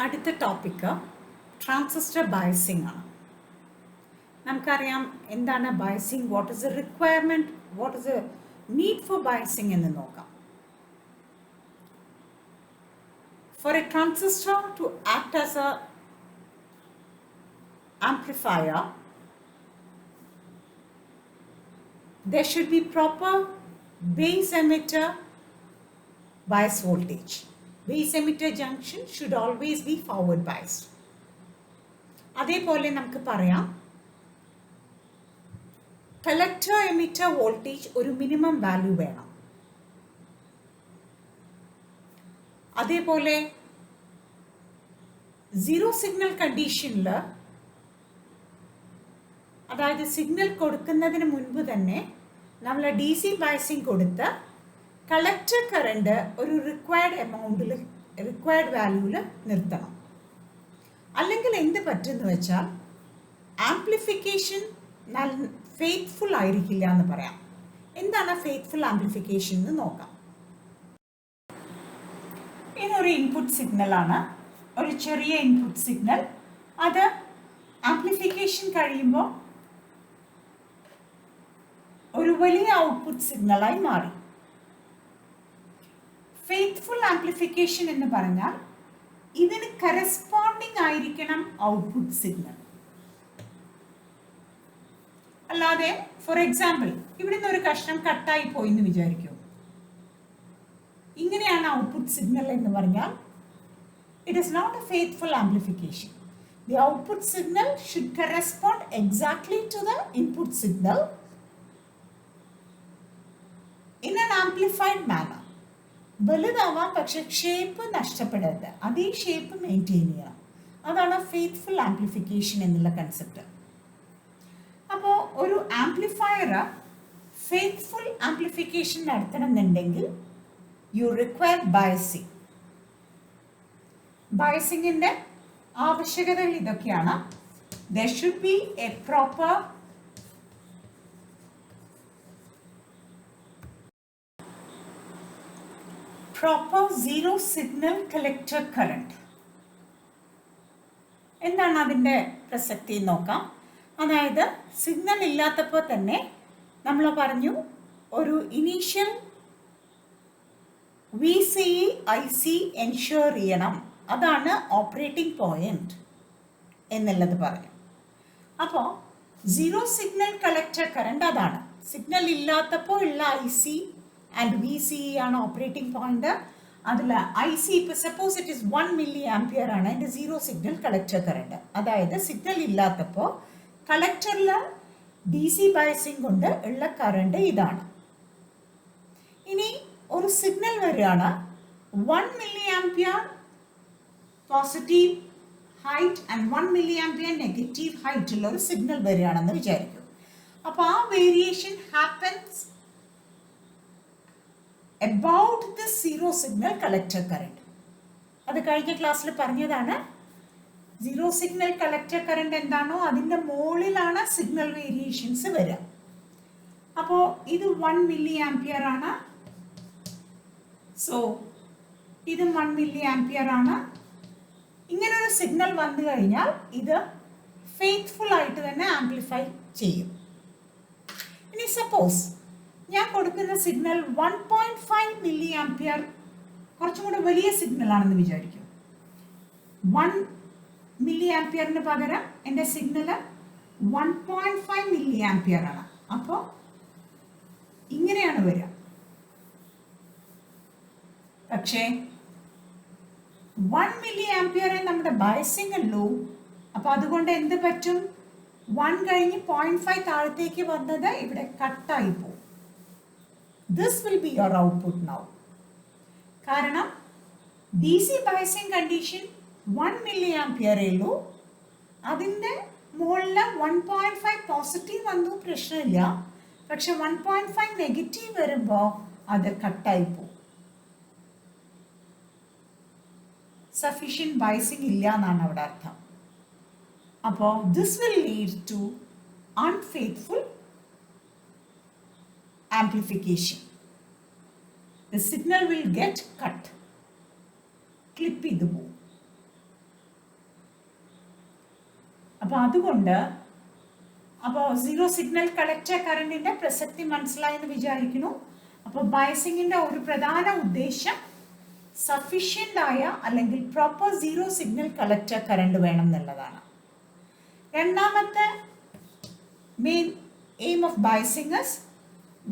അടുത്ത topic transistor biasing ആണ്. നമുക്കറിയാം എന്താണ് biasing, what is a requirement, what is a need for biasing എന്ന് നോക്കാം. For a transistor to act as a amplifier, there should be proper base emitter bias voltage. Base emitter junction should always be forward biased. അതേപോലെ നമുക്ക് പറയാം collector emitter voltage ഒരു minimum value വേണം. അതേപോലെ zero signal കണ്ടീഷനിൽ, അതായത് signal കൊടുക്കുന്നതിന് മുൻപ് തന്നെ നമ്മൾ ഡി സി ബയസിംഗ് കൊടുത്ത് കളക്ടർ കറണ്ട് ഒരു റിക്വയർഡ് എമൗണ്ടിൽ, റിക്വയർഡ് വാല്യൂവിൽ നിർത്തണം. അല്ലെങ്കിൽ എന്ത് പറ്റുമെന്ന് വെച്ചാൽ ആംപ്ലിഫിക്കേഷൻ ഫെയ്ത്ത്ഫുൾ ആയിരിക്കില്ല എന്ന് പറയാം. എന്താണ് ഫെയ്ത്ത്ഫുൾ ആംപ്ലിഫിക്കേഷൻ എന്ന് നോക്കാം. ഇതൊരു ഇൻപുട്ട് സിഗ്നലാണ്, ഒരു ചെറിയ ഇൻപുട്ട് സിഗ്നൽ. അത് ആംപ്ലിഫിക്കേഷൻ കഴിയുമ്പോൾ ഒരു വലിയ ഔട്ട്പുട്ട് സിഗ്നലായി മാറി. ഫെയ്ത്ത്ഫുൾ ആംപ്ലിഫിക്കേഷൻ എന്ന് പറഞ്ഞാൽ ഇതിന് കറസ്പോണ്ടിങ് ആയിരിക്കണം ഔട്ട്പുട്ട് സിഗ്നൽ. അല്ലാതെ ഫോർ എക്സാമ്പിൾ ഇവിടുന്ന് ഒരു കഷ്ണം കട്ടായി പോയി എന്ന് വിചാരിക്കൂ, ഇങ്ങനെയാണ് ഔട്ട്പുട്ട് സിഗ്നൽ എന്ന് പറഞ്ഞാൽ it is not a faithful amplification. The output signal should correspond exactly to the input signal in an amplified manner. വലുതാവാം, പക്ഷെ ഷേപ്പ് നഷ്ടപ്പെടരുത്, അതേ ഷേപ്പ് മെയിൻറ്റെയിൻ ചെയ്യണം. അതാണ് ഫെയ്ത്ത്ഫുൾ ആംപ്ലിഫിക്കേഷൻ എന്നുള്ള കൺസെപ്റ്റ്. അപ്പോൾ ഒരു ആംപ്ലിഫയർ ഫെയ്ത്ത്ഫുൾ ആംപ്ലിഫിക്കേഷൻ നടത്തണമെന്നുണ്ടെങ്കിൽ യു റിക്വയർ ബയസിംഗ്. ബയസിങ്ങിൻ്റെ ആവശ്യകതകൾ ഇതൊക്കെയാണ്. there should be a proper zero signal collector current. എന്താണ് അതിൻ്റെ പ്രസക്തി നോക്കാം. അതായത് സിഗ്നൽ ഇല്ലാത്തപ്പോൾ തന്നെ നമ്മൾ പറഞ്ഞു ഒരു initial V C I C ensure ചെയ്യണം, അതാണ് ഓപ്പറേറ്റിംഗ് പോയിന്റ് എന്നുള്ളത് പറഞ്ഞു. അപ്പോൾ സീറോ സിഗ്നൽ കളക്ടർ കറണ്ട് അതാണ്. സിഗ്നൽ ഇല്ലാത്തപ്പോൾ ഉള്ള I C and V C ആണ് ഓപ്പറേറ്റിംഗ് പോയിന്റ്. അതിൽ ഐ സി ഇപ്പോൾ suppose it is 1 milli ampere ആണ് അതിൻ്റെ സീറോ സിഗ്നൽ കളക്ടർ കറണ്ട്. അതായത് സിഗ്നൽ ഇല്ലാത്തപ്പോൾ കളക്ടറിൽ ഡി സി ബയസിംഗ് കൊണ്ട് ഉള്ള കറണ്ട് ഇതാണ്. ഇനി ഒരു സിഗ്നൽ വരികയാണ് 1 milli ampere positive height and 1 milli ampere negative ഹൈറ്റുള്ള ഒരു സിഗ്നൽ വരികയാണെന്ന് വിചാരിക്കും. അപ്പോൾ ആ variation happens about the zero signal collector current. അത് കഴിഞ്ഞ ക്ലാസ്സിൽ പറഞ്ഞതാണ്. സീറോ സിഗ്നൽ കളക്ടർ കറണ്ട് എന്താണോ അതിൻ്റെ മുകളിലാണ് സിഗ്നൽ വേരിയേഷൻസ് വരിക. അപ്പോൾ ഇത് 1 മില്ലി ആംപിയർ ആണ്. സോ ഇത് 1 മില്ലി ആംപിയർ ആണ്. ഇങ്ങനൊരു സിഗ്നൽ വന്നു കഴിഞ്ഞാൽ ഇത് ഫെയ്ത്ത്ഫുൾ ആയിട്ട് തന്നെ ആംപ്ലിഫൈ ചെയ്യും. ഇനി സപ്പോസ് ഞാൻ കൊടുക്കുന്ന സിഗ്നൽ 1.5 മില്ലി ആംപിയർ, കുറച്ചും കൂടെ വലിയ സിഗ്നൽ ആണെന്ന് വിചാരിക്കും. 1 മില്ലി ആംപിയറിന് പകരം എൻ്റെ സിഗ്നൽ 1.5 മില്ലി ആംപിയർ ആണ്. അപ്പോൾ ഇങ്ങനെയാണ് വരിക. പക്ഷേ 1 മില്ലി ആംപിയറെ നമ്മുടെ ബയസിംഗ് ഉള്ളൂ. അപ്പോൾ അതുകൊണ്ട് എന്ത് പറ്റും, 1 കഴിഞ്ഞ് 0.5 താഴത്തേക്ക് വന്നത് ഇവിടെ കട്ടായി പോകും. This will be your output now. കാരണം D C biasing condition 1 milli ആംപിയറേ ഉള്ളൂ. അതിൻ്റെ മുകളിൽ 1.5 പോസിറ്റീവ് വന്നു, പ്രശ്നമില്ല. പക്ഷെ 1.5 നെഗറ്റീവ് വരുമ്പോൾ അത് കട്ടായി പോകും. സഫീഷ്യൻറ്റ് ബയസിംഗ് ഇല്ല എന്നാണ് അവിടെ അർത്ഥം. അപ്പോൾ this will lead to unfaithful amplification. The signal will get cut. Clip ചെയ്തു പോകും. അപ്പോൾ അതുകൊണ്ട് അപ്പോൾ സീറോ സിഗ്നൽ കളക്ടർ കറണ്ടിൻ്റെ പ്രസക്തി മനസ്സിലായെന്ന് വിചാരിക്കുന്നു. അപ്പോൾ ബയസിങ്ങിൻ്റെ ഒരു പ്രധാന ഉദ്ദേശം സഫിഷ്യൻ്റ് ആയ അല്ലെങ്കിൽ proper zero signal collector current വേണം എന്നുള്ളതാണ്. രണ്ടാമത്തെ main aim of biasing is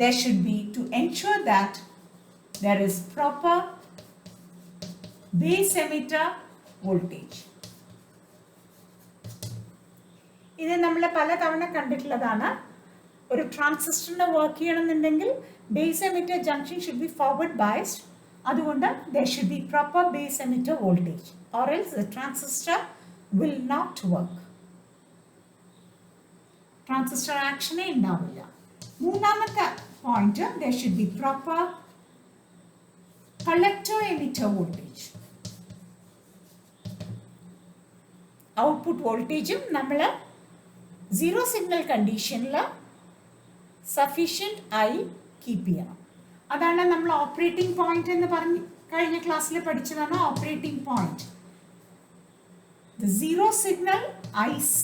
there should be to ensure that there is proper base emitter voltage. ഇത് നമ്മൾ പലതവണ കണ്ടിട്ടുള്ളതാണ്. ഒരു ട്രാൻസിസ്റ്ററിന് വർക്ക് ചെയ്യണമെന്നുണ്ടെങ്കിൽ base emitter junction should be forward biased. അതുകൊണ്ട് there should be proper base emitter voltage or else the transistor will not work. Transistor ആക്ഷനേ ഉണ്ടാവില്ല. മൂന്നാമത്തെ point there should be proper collector emitter voltage. Output വോൾട്ടേജും നമ്മൾ zero signal കണ്ടീഷനിൽ sufficient ആയി keep ചെയ്യണം. അതാണ് നമ്മൾ ഓപ്പറേറ്റിംഗ് പോയിന്റ് എന്ന് പറഞ്ഞ് കഴിഞ്ഞ ക്ലാസ്സിൽ പഠിച്ചതാണ്. Operating point the zero signal IC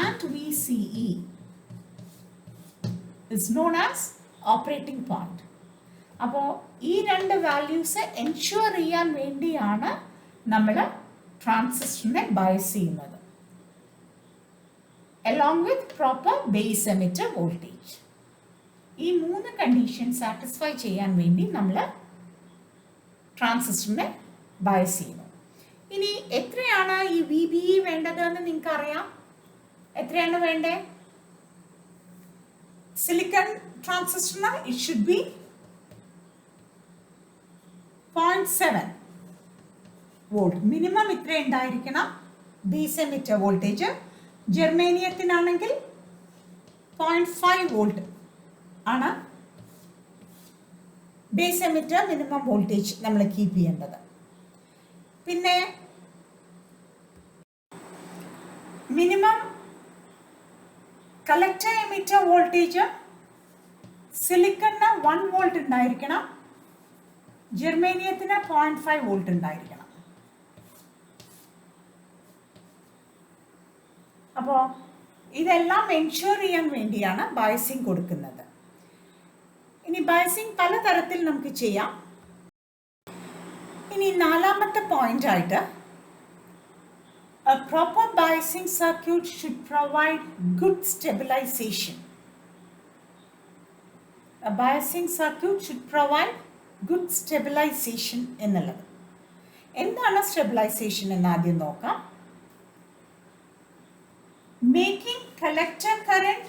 and VCE is known as operating point. അപ്പോൾ ഈ രണ്ട് വാല്യൂസ് എൻഷുർ ചെയ്യാൻ വേണ്ടിയാണ് നമ്മൾ ട്രാൻസിസ്റ്ററിനെ ബയസ് ചെയ്യുന്നത് along with proper base emitter voltage. ഈ മൂന്ന് കണ്ടീഷൻ സാറ്റിസ്ഫൈ ചെയ്യാൻ വേണ്ടി നമ്മൾ ട്രാൻസിസ്റ്ററിനെ ബയസ് ചെയ്യുന്നു. ഇനി എത്രയാണ് ഈ VBE വേണ്ടതെന്ന് നിങ്ങൾക്ക് അറിയാം. എത്രയാണ് വേണ്ടേ? സിലിക്കൺ ട്രാൻസിസ്റ്ററിന് it should be 0.7 volt minimum. ഇത്ര ഉണ്ടായിരിക്കണം ബേസ് എമിറ്റർ വോൾട്ടേജ്. ജെർമേനിയത്തിനാണെങ്കിൽ 0.5 വോൾട്ട് ആണ് ബേസ് എമിറ്റർ മിനിമം വോൾട്ടേജ് നമ്മൾ കീപ്പ് ചെയ്യേണ്ടത്. പിന്നെ മിനിമം കളക്ടർ എമിറ്റർ വോൾട്ടേജ് സിലിക്കണിന് 1 വോൾട്ട് ഉണ്ടായിരിക്കണം, ജെർമേനിയത്തിന് 0.5 വോൾട്ട് ഉണ്ടായിരിക്കണം. അപ്പോൾ ഇതെല്ലാം എൻഷുർ ചെയ്യാൻ വേണ്ടിയാണ് ബയസിങ് കൊടുക്കുന്നത്. ഇനി ബയസിങ് പലതരത്തിൽ നമുക്ക് ചെയ്യാം. ഇനി നാലാമത്തെ പോയിന്റ് ആയിട്ട് a proper biasing circuit should provide good stabilization. A biasing circuit should provide good stabilization എന്നുള്ളത്. എന്താണ് സ്റ്റെബിലൈസേഷൻ എന്ന് ആദ്യം നോക്കാം. Making collector current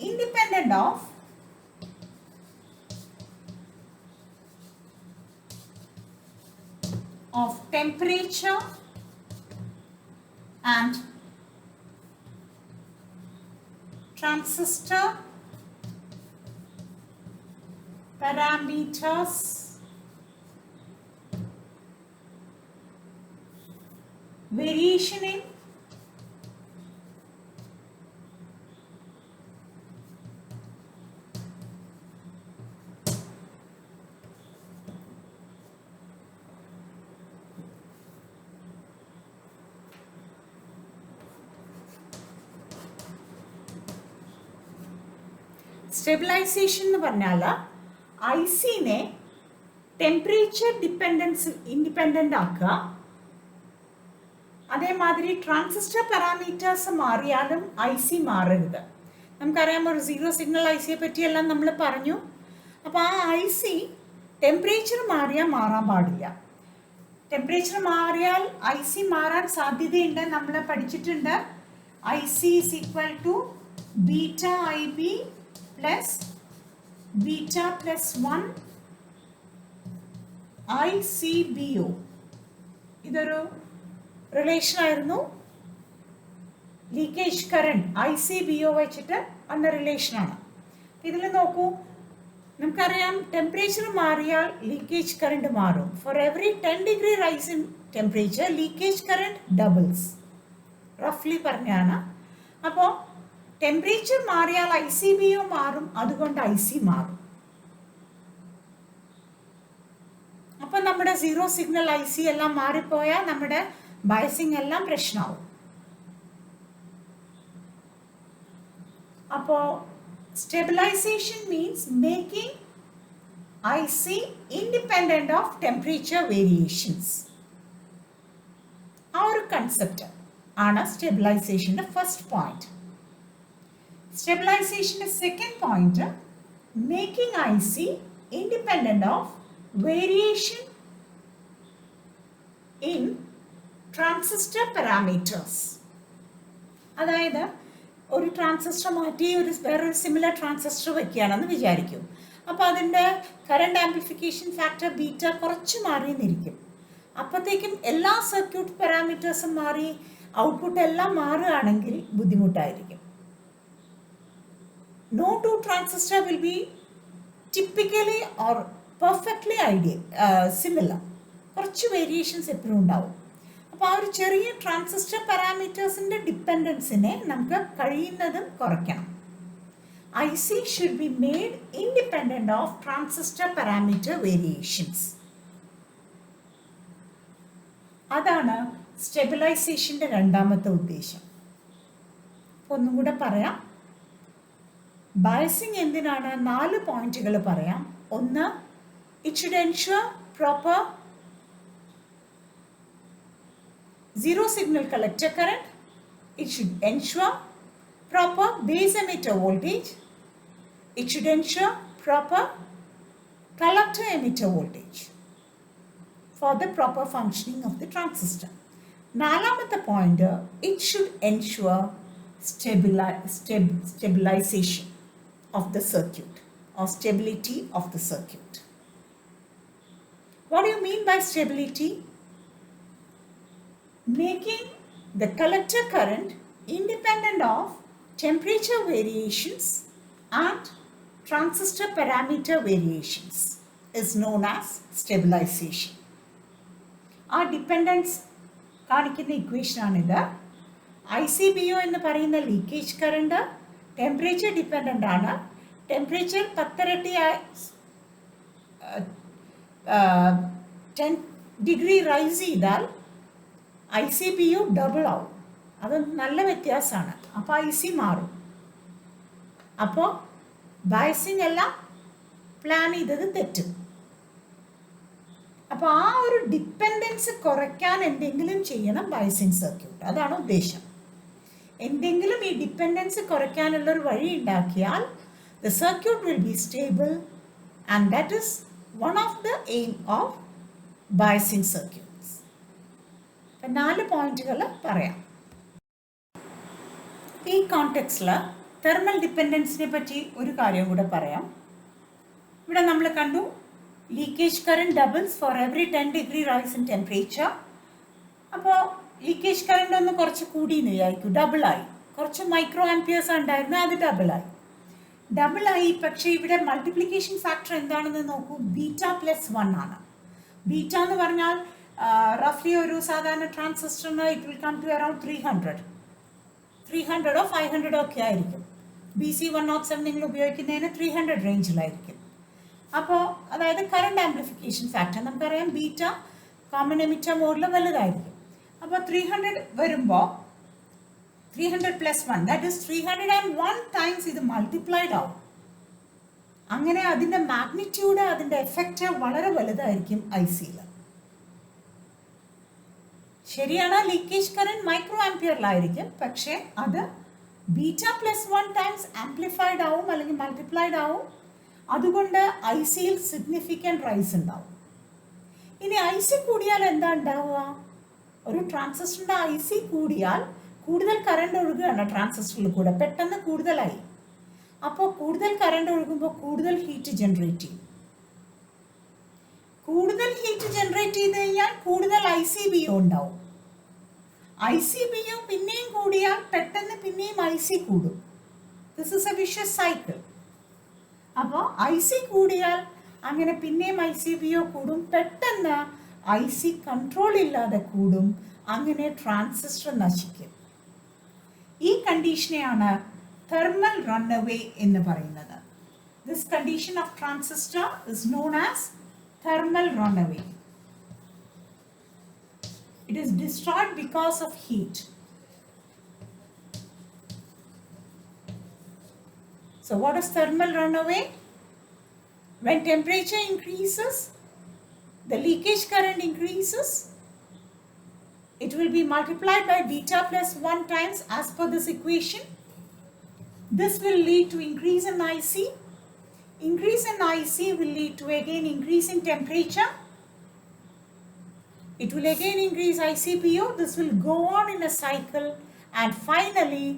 independent of temperature and transistor parameters variation in stabilization എന്ന് പറഞ്ഞാൽ ഐസിനെ ടെമ്പറേച്ചർ ഇൻഡിപെൻഡൻ്റ് ആക്കുക. അതേമാതിരി ട്രാൻസിസ്റ്റർ പാരാമീറ്റേഴ്സ് മാറിയാലും IC മാറരുത്. നമുക്കറിയാം ഒരു സീറോ സിഗ്നൽ ICയെ പറ്റിയെല്ലാം നമ്മൾ പറഞ്ഞു. അപ്പോൾ ആ IC ടെമ്പറേച്ചർ മാറിയാൽ മാറാൻ പാടില്ല. ടെമ്പറേച്ചർ മാറിയാൽ IC മാറാൻ സാധ്യതയുണ്ട്. നമ്മൾ പഠിച്ചിട്ടുണ്ട് IC is equal to beta IB plus beta plus 1 ICBO. ഇതൊരു റിലേഷൻ ആയിരുന്നു. ലീക്കേജ് കറണ്ട് ICBO വെച്ചിട്ട് അന്ന റിലേഷനാണ്. ഇതിൽ നോക്കൂ, നമുക്കറിയാം ടെമ്പറേച്ചർ മാറിയാൽ ലീക്കേജ് കറണ്ട് മാറും. For every 10 degree rise in temperature leakage current doubles, റഫ്ലി പറഞ്ഞാണ്. അപ്പോൾ ടെമ്പറേച്ചർ മാറിയാൽ ICBO മാറും, അതുകൊണ്ട് IC മാറും. അപ്പം നമ്മുടെ സീറോ സിഗ്നൽ IC എല്ലാം മാറിപ്പോയാൽ നമ്മുടെ ബയസിങ് എല്ലാം പ്രശ്നമാവും. അപ്പോൾ stabilization means making IC independent of temperature variations. ആ ഒരു കൺസെപ്റ്റ് ആണ് സ്റ്റെബിലൈസേഷൻ്റെ ഫസ്റ്റ് പോയിന്റ്. സ്റ്റെബിലൈസേഷൻ്റെ second point making IC independent of variation in transistor parameters. അതായത് ഒരു ട്രാൻസിസ്റ്റർ മാറ്റി വേറൊരു സിമിലർ ട്രാൻസിസ്റ്റർ വെക്കുകയാണെന്ന് വിചാരിക്കും. അപ്പോൾ അതിൻ്റെ കറണ്ട് ആംപ്ലിഫിക്കേഷൻ ഫാക്ടർ ബീറ്റ കുറച്ച് മാറിയെന്നിരിക്കും. അപ്പോഴത്തേക്കും എല്ലാ സർക്യൂട്ട് പാരാമീറ്റേഴ്സും മാറി ഔട്ട്പുട്ട് എല്ലാം മാറുകയാണെങ്കിൽ ബുദ്ധിമുട്ടായിരിക്കും. No two transistor will be typically or perfectly similar. കുറച്ച് വേരിയേഷൻസ് എപ്പോഴും ഉണ്ടാവും. അപ്പോൾ ആ ഒരു ചെറിയ ട്രാൻസിസ്റ്റർ പാരാമീറ്റേഴ്സിൻ്റെ ഡിപ്പെൻഡൻസിനെ നമുക്ക് കഴിയുന്നതും കുറയ്ക്കണം. IC should be made independent of transistor parameter variations. അതാണ് സ്റ്റെബിലൈസേഷൻ്റെ രണ്ടാമത്തെ ഉദ്ദേശം. ഒന്നും കൂടെ പറയാം. ബയസിങ് എന്തിനാണ്? 4 പോയിന്റുകൾ പറയാം. ഒന്ന്, it should ensure proper zero signal collector current. It should ensure proper base emitter voltage. It should ensure proper collector emitter voltage for the proper functioning of the transistor. നാലാമത്തെ point, it should ensure stabilization of the circuit or stability of the circuit. What do you mean by stability? Making the collector current independent of temperature variations and transistor parameter variations is known as stabilization. ആ dependence കാണിക്കുന്ന equation ആണിത്. ICBO എന്ന് പറയുന്ന leakage current temperature dependent ആണ്. Temperature 10 degree rice ചെയ്താൽ ICBO double ആവും. അത് നല്ല വ്യത്യാസമാണ്. അപ്പോൾ IC മാറും. അപ്പോൾ ബയസിങ് എല്ലാം പ്ലാൻ ചെയ്തത് തെറ്റും. അപ്പോൾ ആ ഒരു ഡിപ്പെൻഡൻസ് കുറയ്ക്കാൻ എന്തെങ്കിലും ചെയ്യണം ബയസിങ് സർക്യൂട്ട്. അതാണ് ഉദ്ദേശം. എന്തെങ്കിലും ഈ ഡിപ്പെൻഡൻസ് കുറയ്ക്കാനുള്ളൊരു വഴി ഉണ്ടാക്കിയാൽ the circuit will be stable and that is one of the aim of biasing circuits. 4 പോയിന്റുകൾ പറയാം. ഈ കോണ്ടെക്സ്റ്റിൽ തെർമൽ ഡിപ്പെൻഡൻസിനെ പറ്റി ഒരു കാര്യം കൂടെ പറയാം. ഇവിടെ നമ്മൾ കണ്ടു leakage current doubles four every 10 degree rise in temperature. അപ്പോൾ ലീക്കേജ് കറണ്ട് ഒന്ന് കുറച്ച് കൂടിയെന്ന് വിചാരിക്കും, ഡബിളായി. കുറച്ച് മൈക്രോ ആംപിയേഴ്സ് ഉണ്ടായിരുന്നു, അത് ഡബിളായി. പക്ഷേ ഇവിടെ മൾട്ടിപ്ലിക്കേഷൻ ഫാക്ടർ എന്താണെന്ന് നോക്കൂ. β+1 ആണ്. ബീറ്റ എന്ന് പറഞ്ഞാൽ റഫ്ലി ഒരു സാധാരണ ട്രാൻസിസ്റ്ററിന് it will come to around 300 500 ഒക്കെ ആയിരിക്കും. BC107 നിങ്ങൾ ഉപയോഗിക്കുന്നതിന് 300 റേഞ്ചിലായിരിക്കും. അപ്പോൾ അതായത് കറണ്ട് ആംപ്ലിഫിക്കേഷൻ ഫാക്ടർ നമുക്കറിയാം ബീറ്റ കോമൺ എമിറ്റർ മോഡിൽ വലുതായിരിക്കും. അപ്പോൾ 300 വരുമ്പോൾ 300+1 ദാറ്റ് ഈസ് 301 ടൈംസ് ഇത് മൾട്ടിപ്ലൈഡ് ആവും. അങ്ങനെ അതിൻ്റെ മാഗ്നിറ്റ്യൂഡ്, അതിൻ്റെ എഫക്റ്റ് വളരെ വലുതായിരിക്കും ICയിൽ. ശരിയാണ്, ലീക്കേജ് കറണ്ട് മൈക്രോ ആംപിയറിലായിരിക്കും, പക്ഷേ അത് β+1 ടൈംസ് ആംപ്ലിഫൈഡ് ആവും അല്ലെങ്കിൽ മൾട്ടിപ്ലൈഡ് ആവും. അതുകൊണ്ട് ICയിൽ സിഗ്നിഫിക്കൻറ്റ് റൈസ് ഉണ്ടാവും. ഇനി IC കൂടിയാൽ എന്താ ഉണ്ടാവുക? ഒരു ട്രാൻസിസ്റ്ററിൻ്റെ IC കൂടിയാൽ കൂടുതൽ കറണ്ട് ഒഴുകുകയാണ് ട്രാൻസിസ്റ്ററിൽ കൂടെ, പെട്ടെന്ന് കൂടുതലായി. അപ്പോൾ കൂടുതൽ കറണ്ട് ഒഴുകുമ്പോൾ കൂടുതൽ ഹീറ്റ് ജനറേറ്റ് ചെയ്യും. കൂടുതൽ ഹീറ്റ് ജനറേറ്റ് ചെയ്ത് കഴിഞ്ഞാൽ കൂടുതൽ ICBO ഉണ്ടാവും. ICBO പിന്നെയും കൂടിയാൽ പെട്ടെന്ന് പിന്നെയും IC കൂടും. This is A vicious cycle. അപ്പോൾ IC കൂടിയാൽ അങ്ങനെ പിന്നെയും ICBO കൂടും, പെട്ടെന്ന് IC കൺട്രോൾ ഇല്ലാതെ കൂടും, അങ്ങനെ ട്രാൻസിസ്റ്റർ നശിക്കും. ഈ കണ്ടീഷനെയാണ് തെർമൽ റൺഅവേ എന്ന് പറയുന്നത്. This condition of transistor is known as thermal runaway. It is destroyed because of heat. So what is thermal runaway? When temperature increases, the leakage current increases. It will be multiplied by beta plus 1 times as per this equation. This will lead to increase in IC. Increase in IC will lead to again increase in temperature. It will again increase ICPO. This will go on in a cycle, and finally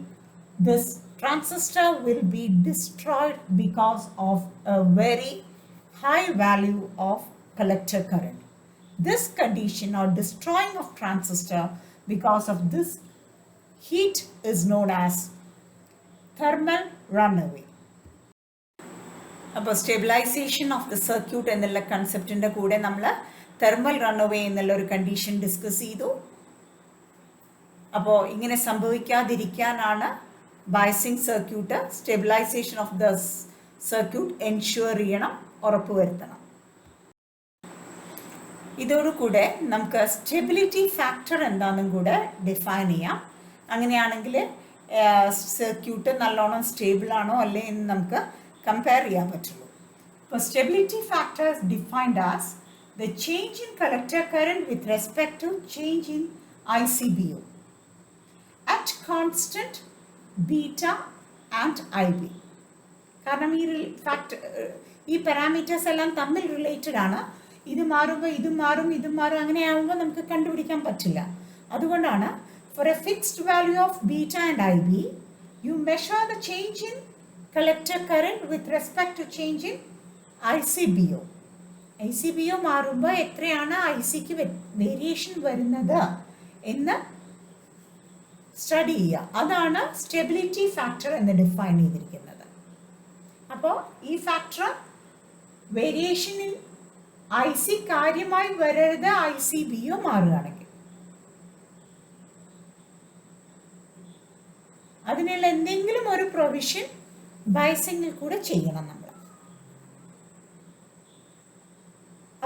this transistor will be destroyed because of a very high value of collector current. This condition or destroying of transistor because of this heat is known as thermal runaway. അപ്പോൾ stabilisation of the circuit എന്നുള്ള കൺസെപ്റ്റിൻ്റെ കൂടെ നമ്മൾ thermal റൺഅവേ എന്നുള്ളൊരു condition discuss ചെയ്തു. അപ്പോൾ ഇങ്ങനെ സംഭവിക്കാതിരിക്കാനാണ് biasing circuit stabilization of the circuit ensure ചെയ്യണം, ഉറപ്പുവരുത്തണം. ഇതോടുകൂടെ നമുക്ക് സ്റ്റെബിലിറ്റി ഫാക്ടർ എന്താണെന്നും കൂടെ ഡിഫൈൻ ചെയ്യാം. അങ്ങനെയാണെങ്കിൽ സർക്യൂട്ട് നല്ലോണം സ്റ്റേബിൾ ആണോ അല്ലേ എന്ന് നമുക്ക് കമ്പയർ ചെയ്യാൻ പറ്റുള്ളൂ. ഇപ്പോൾ stability factor is defined as the change in collector current with respect to change in ICBO at constant beta and IB. കാരണം ഈ പാരാമീറ്റേഴ്സ് എല്ലാം തമ്മിൽ റിലേറ്റഡ് ആണ്. ഇത് മാറുമ്പോൾ ഇതും മാറും, ഇതും മാറും, അങ്ങനെയാവുമ്പോൾ നമുക്ക് കണ്ടുപിടിക്കാൻ പറ്റില്ല. അതുകൊണ്ടാണ് for a fixed value of beta and IB, you measure the change in collector current with respect to change in ICBO. ICBO മാറുമ്പോൾ എത്രയാണ് ICക്ക് വേരിയേഷൻ വരുന്നത് എന്ന് സ്റ്റഡി ചെയ്യുക. അതാണ് സ്റ്റെബിലിറ്റി ഫാക്ടർ എന്ന് ഡിഫൈൻ ചെയ്തിരിക്കുന്നത്. അപ്പോൾ ഈ ഫാക്ടർ വേരിയേഷൻ ഇൻ IC കാര്യമായി വരരുത് ICBO മാറുകയാണെങ്കിൽ. അതിനുള്ള എന്തെങ്കിലും ഒരു പ്രൊവിഷൻ ബയസിങ്ങിൽ കൂടെ ചെയ്യണം നമ്മൾ.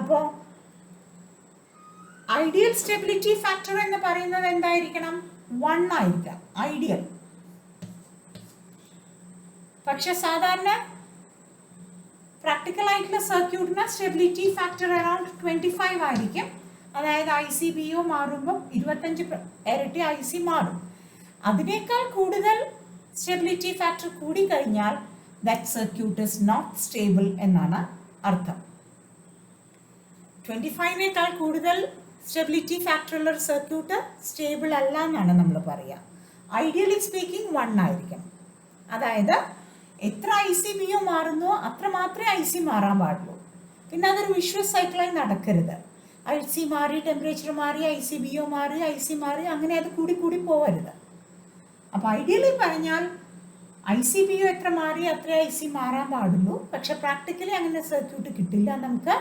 അപ്പോൾ ഐഡിയൽ സ്റ്റെബിലിറ്റി ഫാക്ടർ എന്ന് പറയുന്നത് എന്തായിരിക്കണം? 1 ആയിരിക്കാം ഐഡിയൽ. പക്ഷെ സാധാരണ പ്രാക്ടിക്കൽ ആയിട്ടുള്ള സർക്യൂട്ടിന് സ്റ്റെബിലിറ്റി ഫാക്ടർ അറൌണ്ട് 25 ആയിരിക്കും. അതായത് ICBO മാറുമ്പോൾ 25 ഇരട്ടി IC മാറും. അതിനേക്കാൾ കൂടുതൽ സ്റ്റെബിലിറ്റി ഫാക്ടർ കൂടി കഴിഞ്ഞാൽ that circuit is not stable എന്നാണ് അർത്ഥം. 25നേക്കാൾ കൂടുതൽ സ്റ്റെബിലിറ്റി ഫാക്ടർ ഉള്ള ഒരു സർക്യൂട്ട് സ്റ്റേബിൾ അല്ല എന്നാണ് നമ്മൾ പറയുക. ഐഡിയലി സ്പീക്കിംഗ് 1 ആയിരിക്കണം. അതായത് എത്ര ICBO മാറുന്നോ അത്ര മാത്രമേ IC മാറാൻ പാടുള്ളൂ. പിന്നെ അതൊരു വിഷ്വസ് സൈക്കിളായി നടക്കരുത്. IC മാറി, ടെമ്പറേച്ചർ മാറി, ICBO മാറി, IC മാറി, അങ്ങനെ അത് കൂടി കൂടി പോവരുത്. അപ്പോൾ ഐഡിയലി പറഞ്ഞാൽ ICBO എത്ര മാറി അത്ര IC മാറാൻ പാടുള്ളൂ. പക്ഷെ പ്രാക്ടിക്കലി അങ്ങനെ സർക്യൂട്ട് കിട്ടില്ല. നമുക്ക്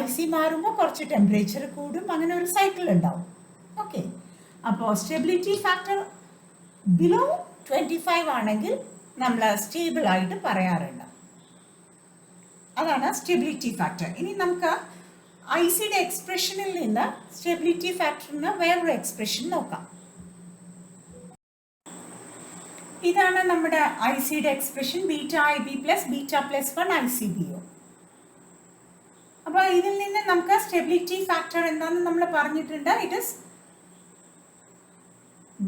IC മാറുമ്പോൾ കുറച്ച് ടെമ്പറേച്ചർ കൂടും, അങ്ങനെ ഒരു സൈക്കിൾ ഉണ്ടാവും. ഓക്കെ, അപ്പോൾ സ്റ്റെബിലിറ്റി ഫാക്ടർ ബിലോ 25 ആണെങ്കിൽ നമ്മൾ സ്റ്റേബിൾ ആയിട്ട് പറയാറുണ്ട്. അതാണ് സ്റ്റെബിലിറ്റി ഫാക്ടർ. ഇനി നമുക്ക് ICയുടെ എക്സ്പ്രഷനിൽ നിന്ന് സ്റ്റെബിലിറ്റി ഫാക്ടറിന് വേറൊരു എക്സ്പ്രഷൻ നോക്കാം. ഇതാണ് നമ്മുടെ ICയുടെ expression, beta IB plus beta plus 1 ICBO. അപ്പോൾ ഇതിൽ നിന്ന് നമുക്ക് സ്റ്റെബിലിറ്റി ഫാക്ടർ എന്താണെന്ന് നമ്മൾ പറഞ്ഞിട്ടുണ്ട്. It is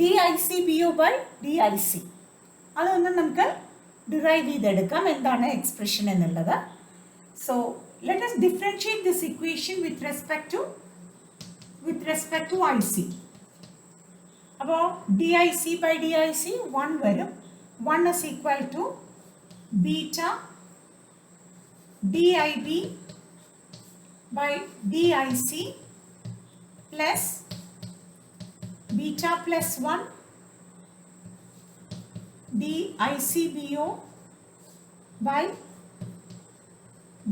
DICBO by DIC. അതൊന്ന് നമുക്ക് ഡിറൈവ് ചെയ്തെടുക്കാം എന്താണ് എക്സ്പ്രഷൻ എന്നുള്ളത്. So let us differentiate this equation with respect to IC. അപ്പോൾ DIC by DIC 1 വരും. 1 is equal to beta DIB by DIC plus beta plus 1 DICBO by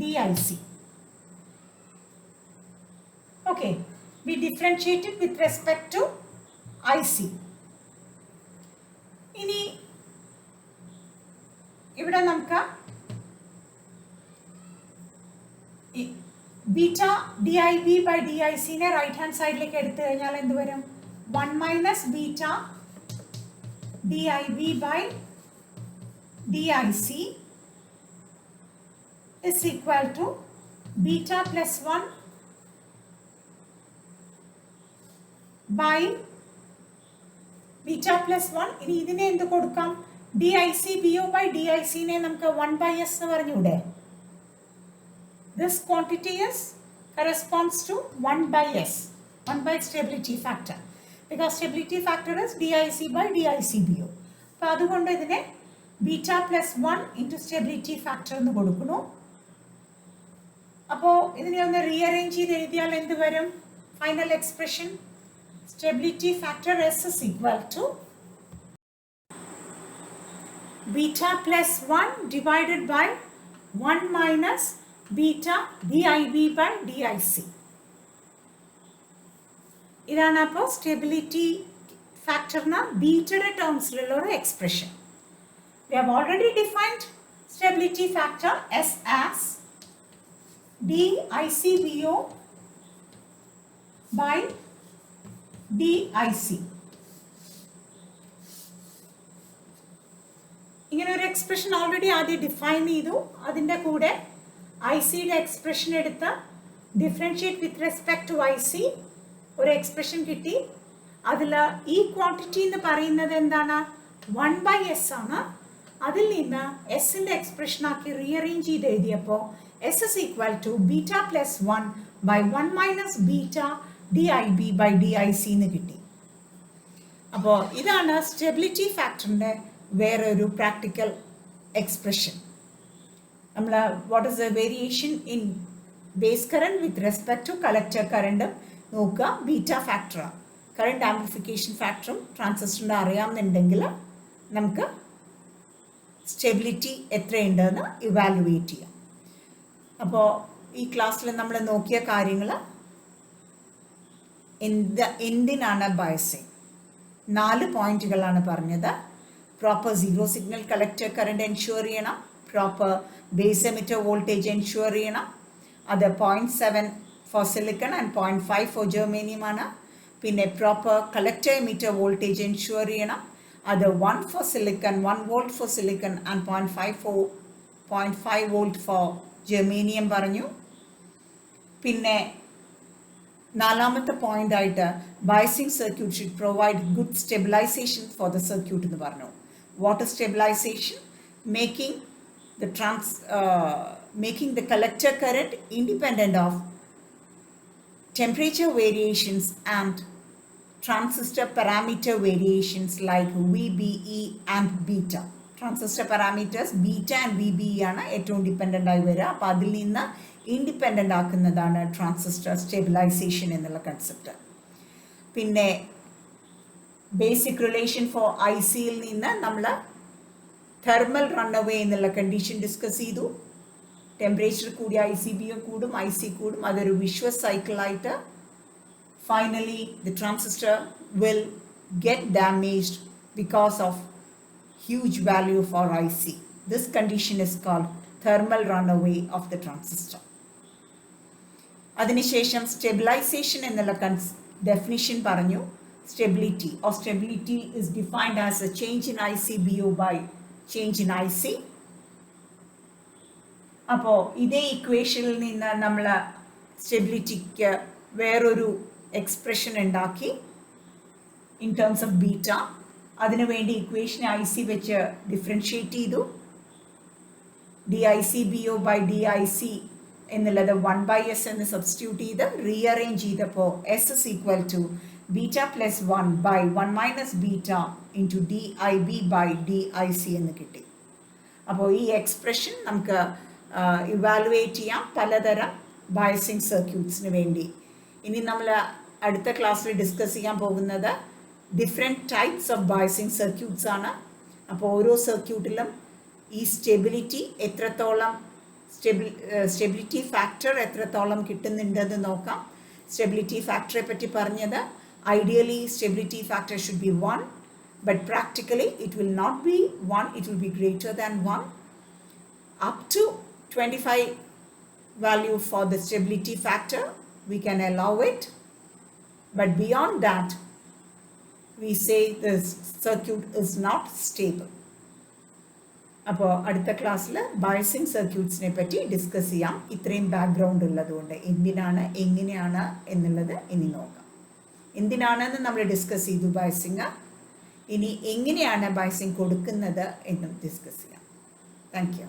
DIC. Okay, we differentiate it with respect to IC. ഇനി ഇവിടെ നമുക്ക് beta DIB by DIC നെ right hand സൈഡിലേക്ക് എടുത്തു കഴിഞ്ഞാൽ എന്ത് വരും? 1 minus beta DIB by DIC is equal to beta plus 1 by beta plus 1. ഇനി ഇതിനെ എന്ത് കൊടുക്കാം? DICBO by DIC നെ നമുക്ക് 1 by S എന്ന് പറഞ്ഞൂടെ? This quantity is corresponds to 1 by S, 1 by stability factor, because stability factor is DIC by DICBO. അപ്പോൾ അതുകൊണ്ട് ഇതിനെ beta plus 1 into stability factor എന്ന് കൊടുക്കുന്നു. അപ്പോൾ ഇതിനെ ഒന്ന് റീഅറേഞ്ച് ചെയ്ത് എഴുതിയാൽ എന്ത് വരും? Final expression stability factor S is equal to beta plus 1 divided by 1 minus beta DIB by DIC. ഇതാണ് അപ്പോൾ സ്റ്റെബിലിറ്റി ഫാക്ടറിന് ബീറ്റയുടെ ടേംസിലുള്ള ഒരു expression. We have already defined stability factor S as DICBO by DIC. ഇങ്ങനെ ഒരു expression already ആദ്യം define ചെയ്തു. അതിൻ്റെ കൂടെ I സിയുടെ എക്സ്പ്രഷൻ എടുത്ത് differentiate with respect to I C ഒരു എക്സ്പ്രഷൻ കിട്ടി. അതിൽ ഈ ക്വാണ്ടിറ്റി എന്ന് പറയുന്നത് എന്താണ്? 1 by S ആണ്. അതിൽ നിന്ന് എസിൻ്റെ എക്സ്പ്രഷനാക്കി റീഅറേഞ്ച് ചെയ്ത് എഴുതിയപ്പോൾ S is equal to beta plus 1 by 1 minus beta DIB by DIC എന്ന് കിട്ടി. അപ്പോൾ ഇതാണ് സ്റ്റെബിലിറ്റി ഫാക്ടറിൻ്റെ വേറൊരു പ്രാക്ടിക്കൽ എക്സ്പ്രഷൻ. നമ്മൾ what is the variation in base current with respect to collector current നോക്കുക. ബീറ്റ ഫാക്ടറാണ്. കറണ്ട് ആംപ്ലിഫിക്കേഷൻ ഫാക്ടറും ട്രാൻസിസ്റ്ററിൻ്റെ അറിയാമെന്നുണ്ടെങ്കിൽ നമുക്ക് സ്റ്റെബിലിറ്റി എത്രയുണ്ടെന്ന് ഇവാലുവേറ്റ് ചെയ്യാം. അപ്പോൾ ഈ ക്ലാസ്സിൽ നമ്മൾ നോക്കിയ കാര്യങ്ങൾ എന്തിനാണ് ബയസിങ്? 4 പോയിന്റുകളാണ് പറഞ്ഞത്. Proper zero signal collector current ensure ചെയ്യണം. Proper base emitter voltage ensure ചെയ്യണം. അത് 0.7 for silicon and 0.5 for germanium ആണ്. പിന്നെ proper collector emitter voltage ensure ചെയ്യണം. അത് 1 for silicon, 1 volt for silicon and 0.5 volt for germanium പറഞ്ഞു. പിന്നെ നാലാമത്തെ പോയിന്റ് ആയിട്ട് biasing circuit should provide good stabilization for the circuit എന്ന് പറഞ്ഞു. What is stabilization? making the collector current independent of temperature variations and transistor parameter variations like VBE and beta. Transistor parameters beta and VBE ആണ് ഏറ്റവും dependent ആയി വരിക. അപ്പോൾ അതിൽ നിന്ന് independent ആക്കുന്നതാണ് ട്രാൻസിസ്റ്റർ സ്റ്റെബിലൈസേഷൻ എന്നുള്ള കൺസെപ്റ്റ്. പിന്നെ ബേസിക് റിലേഷൻ ഫോർ ഐ സിയിൽ നിന്ന് നമ്മൾ തെർമൽ റൺഅവേ എന്നുള്ള കണ്ടീഷൻ ഡിസ്കസ് ചെയ്തു. ടെമ്പറേച്ചർ കൂടി ഐ സി ബി കൂടും, ഐ സി കൂടും. അതൊരു വിഷ്വസ് സൈക്കിളായിട്ട് finally the transistor will get damaged because of huge value for IC. This condition is called thermal runaway of the transistor. അതിനുശേഷം stabilization എന്നുള്ള definition പറഞ്ഞു. Stability is defined as a change in ICBO by change in IC. അപ്പോൾ ഇതേ ഇക്വേഷനിൽ നിന്ന് നമ്മൾ സ്റ്റെബിലിറ്റിക്ക് വേറൊരു expression ഉണ്ടാക്കി ഇൻ ടേംസ് ഓഫ് ബീറ്റ. അതിനുവേണ്ടി ഇക്വേഷൻ ഐ സി വെച്ച് ഡിഫറൻഷിയേറ്റ് ചെയ്തു. DICBO by DIC എന്നുള്ളത് 1 by S എന്ന് സബ്സ്റ്റിറ്റ്യൂട്ട് ചെയ്ത് റീഅറേഞ്ച് ചെയ്തപ്പോൾ S is equal to beta plus 1 by 1 minus beta into DIB by DIC എന്ന് കിട്ടി. അപ്പോൾ ഈ എക്സ്പ്രഷൻ നമുക്ക് ഇവാലുവേറ്റ് ചെയ്യാം പലതരം ബയസിങ് സർക്യൂട്ട്സിന് വേണ്ടി. ഇനി നമ്മൾ അടുത്ത ക്ലാസ്സിൽ ഡിസ്കസ് ചെയ്യാൻ പോകുന്നത് different types of biasing circuits ആണ്. അപ്പോൾ ഓരോ സർക്യൂട്ടിലും ഈ സ്റ്റെബിലിറ്റി എത്രത്തോളം സ്റ്റെബിലിറ്റി ഫാക്ടർ എത്രത്തോളം കിട്ടുന്നുണ്ടെന്ന് നോക്കാം. സ്റ്റെബിലിറ്റി ഫാക്ടറെ പറ്റി പറഞ്ഞത് ideally stability factor should be 1, but practically it will not be 1, it will be greater than 1. Up to 25 value for the stability factor we can allow it, but beyond that we say the circuit is not stable. അപ്പോൾ അടുത്ത ക്ലാസ്സിൽ biasing സർക്യൂട്ട്സിനെ പറ്റി discuss ചെയ്യാം. ഇത്രയും background ഉള്ളതുകൊണ്ട് എന്തിനാണ് എങ്ങനെയാണ് എന്നുള്ളത് ഇനി നോക്കാം. എന്തിനാണെന്ന് നമ്മൾ ഡിസ്കസ് ചെയ്തു ബയസിങ്. ഇനി എങ്ങനെയാണ് ബയസിങ് കൊടുക്കുന്നത് എന്നും ഡിസ്കസ് ചെയ്യാം. Thank you.